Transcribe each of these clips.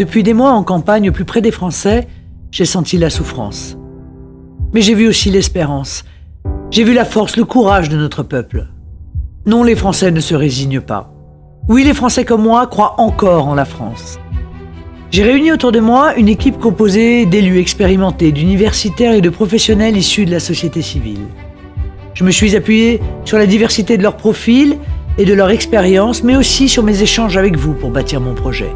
Depuis des mois en campagne au plus près des Français, j'ai senti la souffrance. Mais j'ai vu aussi l'espérance. J'ai vu la force, le courage de notre peuple. Non, les Français ne se résignent pas. Oui, les Français comme moi croient encore en la France. J'ai réuni autour de moi une équipe composée d'élus expérimentés, d'universitaires et de professionnels issus de la société civile. Je me suis appuyé sur la diversité de leurs profils et de leur expérience, mais aussi sur mes échanges avec vous pour bâtir mon projet.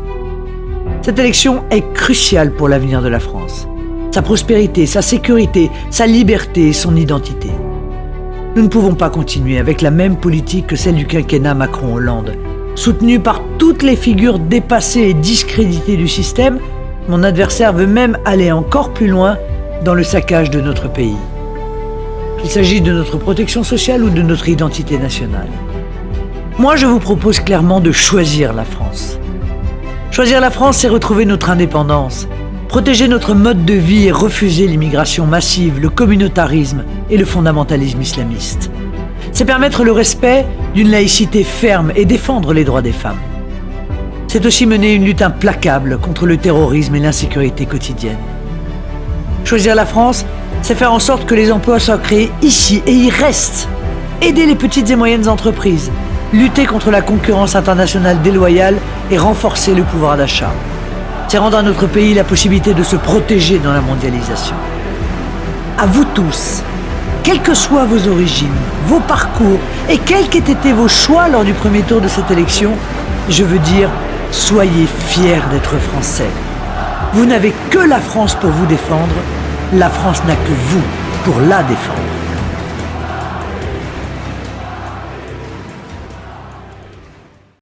Cette élection est cruciale pour l'avenir de la France. Sa prospérité, sa sécurité, sa liberté et son identité. Nous ne pouvons pas continuer avec la même politique que celle du quinquennat Macron-Hollande. Soutenu par toutes les figures dépassées et discréditées du système, mon adversaire veut même aller encore plus loin dans le saccage de notre pays. Qu'il s'agisse de notre protection sociale ou de notre identité nationale. Moi, je vous propose clairement de choisir la France. Choisir la France, c'est retrouver notre indépendance, protéger notre mode de vie et refuser l'immigration massive, le communautarisme et le fondamentalisme islamiste. C'est permettre le respect d'une laïcité ferme et défendre les droits des femmes. C'est aussi mener une lutte implacable contre le terrorisme et l'insécurité quotidienne. Choisir la France, c'est faire en sorte que les emplois soient créés ici et y restent. Aider les petites et moyennes entreprises, lutter contre la concurrence internationale déloyale et renforcer le pouvoir d'achat. C'est rendre à notre pays la possibilité de se protéger dans la mondialisation. À vous tous, quelles que soient vos origines, vos parcours et quels qu'aient été vos choix lors du premier tour de cette élection, je veux dire, soyez fiers d'être Français. Vous n'avez que la France pour vous défendre, la France n'a que vous pour la défendre.